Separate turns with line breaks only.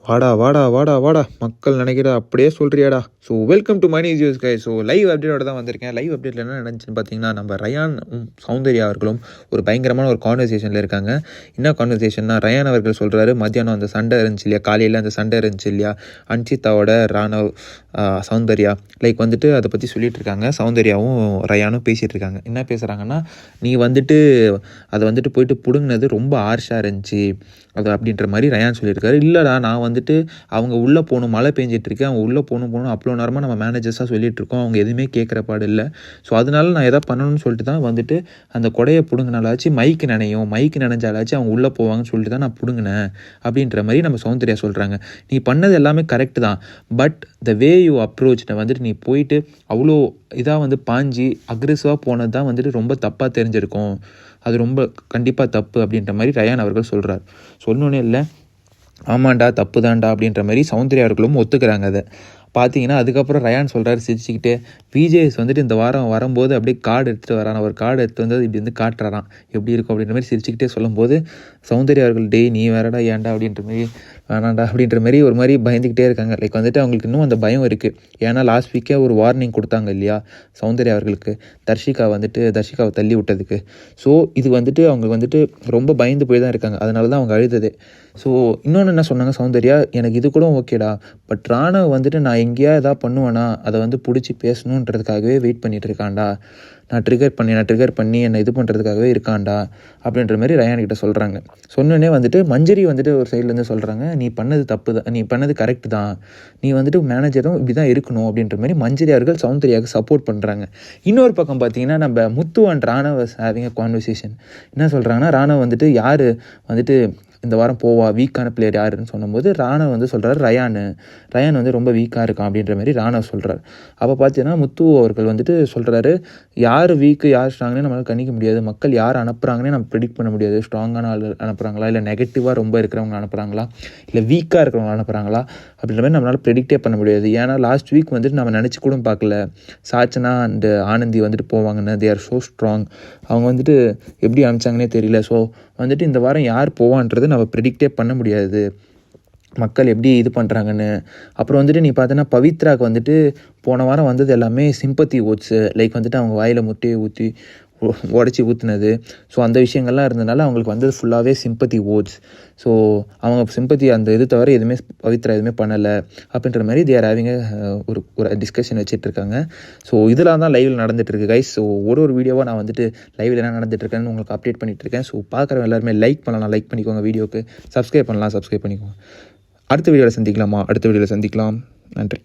வாடா வாடா வாடா வாடா மக்கள் நினைக்கிற அப்படியே சொல்கிறியாடா. So welcome to money juice guy. So live அப்டேட்டோட தான் வந்திருக்கேன். லைவ் அப்டேட்டில் என்ன நடந்துச்சுன்னு பார்த்தீங்கன்னா, நம்ம ரயான் சௌந்தர்யா அவர்களும் ஒரு பயங்கரமான ஒரு கான்வர்சேஷனில் இருக்காங்க. என்ன கான்வர்சேஷன்னா, ரயான் அவர்கள் சொல்கிறாரு, மத்தியானம் அந்த சண்டை இருந்துச்சு இல்லையா, காலையில் அந்த சண்டை இருந்துச்சு இல்லையா, அன்ஷிதாவோட ராணவ் சௌந்தர்யா லைக் வந்துட்டு அதை பற்றி சொல்லிட்டு இருக்காங்க. சௌந்தர்யாவும் ரயானும் பேசிகிட்டு இருக்காங்க. என்ன பேசுகிறாங்கன்னா, நீ வந்துட்டு அதை வந்துட்டு போயிட்டு பிடுங்கினது ரொம்ப ஹார்ஷாக இருந்துச்சு அது அப்படின்ற மாதிரி ரயான் சொல்லியிருக்காரு. இல்லைடா, நான் வந்துட்டு அவங்க உள்ளே போகணும், மழை பெஞ்சிட்ருக்கு, அவங்க உள்ளே போகணும் அவ்வளோ நேரமாக நம்ம மேனேஜர்ஸாக சொல்லிகிட்டு இருக்கோம், அவங்க எதுவுமே கேட்குற பாடு இல்லை. ஸோ அதனால நான் எதாவது பண்ணணும்னு சொல்லிட்டு தான் வந்துட்டு அந்த கொடையை பிடுங்கினாலாச்சும் மைக்கு நனைஞ்சாலாச்சும் அவங்க உள்ளே போவாங்கன்னு சொல்லிட்டு தான் நான் பிடுங்கினேன் அப்படின்ற மாதிரி நம்ம சௌந்தர்யா சொல்கிறாங்க. நீ பண்ணது எல்லாமே கரெக்டு தான், but the way you approach வந்துட்டு நீ போயிட்டு அவ்வளோ இதாக வந்து பாஞ்சி அக்ரெசிவாக போனது தான் வந்துட்டு ரொம்ப தப்பாக தெரிஞ்சிருக்கும், அது ரொம்ப கண்டிப்பாக தப்பு அப்படின்ற மாதிரி ரயான் அவர்கள் சொல்கிறார். சொன்னோன்னே இல்லை, ஆமாண்டா தப்பு தான்டா அப்படின்ற மாதிரி சௌந்தர்யா அவர்களும் ஒத்துக்கிறாங்க. அதை பார்த்தீங்கன்னா அதுக்கப்புறம் ரயான் சொல்கிறாரு சிரிச்சுக்கிட்டே, விஜேஎஸ் வந்துட்டு இந்த வாரம் வரும்போது அப்படியே கார்டு எடுத்துகிட்டு வரான், ஒரு கார்டு எடுத்து வந்து இப்படி வந்து காட்டுறான் எப்படி இருக்கும் அப்படின்ற மாதிரி சிரிச்சுக்கிட்டே சொல்லும்போது சௌந்தர்யா அவர்கள், டேய் நீ வேறடா ஏன்டா அப்படின்ற மாதிரி, வேணாண்டா அப்படின்ற மாதிரி ஒரு மாதிரி பயந்துக்கிட்டே இருக்காங்க. லைக் வந்துட்டு அவங்களுக்கு இன்னும் அந்த பயம் இருக்குது. ஏன்னா லாஸ்ட் வீக்கே ஒரு வார்னிங் கொடுத்தாங்க இல்லையா சௌந்தர்யா அவர்களுக்கு, தர்ஷிகாவை தள்ளி விட்டதுக்கு. ஸோ இது வந்துட்டு அவங்க வந்துட்டு ரொம்ப பயந்து போய் தான் இருக்காங்க. அதனால தான் அவங்க அழுதது. ஸோ இன்னொன்று என்ன சொன்னாங்க சௌந்தர்யா, எனக்கு இது கூட ஓகேடா, பட் ராணவ் வந்துட்டு நான் எங்கேயா எதாவது பண்ணுவேனா அதை வந்து பிடிச்சி பேசணுன்றதுக்காகவே வெயிட் பண்ணிகிட்டு இருக்காண்டா, நான் ட்ரிகர் பண்ணி என்னை இது பண்ணுறதுக்காகவே இருக்காண்டா அப்படின்ற மாதிரி ரயான் கிட்ட சொல்கிறாங்க. சொன்னோன்னே வந்துட்டு மஞ்சரி வந்துட்டு ஒரு சைட்லேருந்து சொல்கிறாங்க, நீ பண்ணது தப்பு தான், நீ பண்ணது கரெக்டு தான், நீ வந்துட்டு மேனேஜரும் இப்படி தான் இருக்கணும் அப்படின்ற மாதிரி மஞ்சரி அவர்கள் சௌந்தர்யாவுக்கு சப்போர்ட் பண்ணுறாங்க. இன்னொரு பக்கம் பார்த்தீங்கன்னா, நம்ம Muthu and Raanav having a conversation. என்ன சொல்கிறாங்கன்னா, ராணவ் வந்துட்டு யார் வந்துட்டு இந்த வாரம் போவா, வீக்கான பிளேயர் யாருன்னு சொன்னும்போது ராணவ் வந்து சொல்கிறார் ரயான் வந்து ரொம்ப வீக்காக இருக்கான் அப்படின்ற மாதிரி ராணவ் சொல்கிறார். அப்போ பார்த்தீங்கன்னா முத்து அவர்கள் வந்துட்டு சொல்கிறாரு, யார் வீக்கு யார் ஸ்ட்ராங்னே நம்மளால் கணிக்க முடியாது, மக்கள் யார் அனுப்புகிறாங்கன்னே நம்ம ப்ரெடிக்ட் பண்ண முடியாது. ஸ்ட்ராங்கான ஆள் அனுப்புகிறாங்களா, இல்லை நெகட்டிவாக ரொம்ப இருக்கிறவங்க அனுப்புகிறாங்களா, இல்லை வீக்காக இருக்கிறவங்க அனுப்புகிறாங்களா அப்படின்ற மாதிரி நம்மளால் ப்ரெடிக்டே பண்ண முடியாது. ஏன்னா லாஸ்ட் வீக் வந்துட்டு நம்ம நினச்சி கூட பார்க்கல சாச்சனா அண்ட் ஆனந்தி வந்துட்டு போவாங்கன்னு. They are so strong. அவங்க வந்துட்டு எப்படி அனுப்பிச்சாங்கன்னே தெரியல. ஸோ வந்துட்டு இந்த வாரம் யார் போவான்றது நம்ம ப்ரெடிக்டே பண்ண முடியாது, மக்கள் எப்படி இது பண்ணுறாங்கன்னு. அப்புறம் வந்துட்டு நீ பார்த்தோன்னா பவித்ராவுக்கு வந்துட்டு போன வாரம் வந்தது எல்லாமே சிம்பத்தி ஓட்ஸு, லைக் வந்துட்டு அவங்க வாயில் முட்டையை உடச்சி ஊற்றுனது. ஸோ அந்த விஷயங்கள்லாம் இருந்ததுனால அவங்களுக்கு வந்தது ஃபுல்லாகவே சிம்பத்தி ஓட்ஸ். ஸோ அவங்க சிம்பத்தி அந்த இது தவிர எதுவுமே பவித்ரா எதுவுமே பண்ணலை அப்படின்ற மாதிரி தே ஆர் ஹேவிங் ஒரு டிஸ்கஷன் வச்சுட்ருக்காங்க. ஸோ இதெல்லாம் தான் லைவில் நடந்துகிட்ருக்கு கைஸ். ஸோ ஒரு வீடியோவாக நான் வந்துட்டு லைவில் என்ன நடந்துகிட்ருக்கேன்னு உங்களுக்கு அப்டேட் பண்ணிகிட்ருக்கேன். ஸோ பார்க்குறவங்க எல்லாருமே லைக் பண்ணலாம், லைக் பண்ணிக்கோங்க, வீடியோக்கு சப்ஸ்கிரைப் பண்ணலாம், சப்ஸ்கிரைப் பண்ணிக்கோங்க. அடுத்த வீடியோவில் சந்திக்கலாம். நன்றி.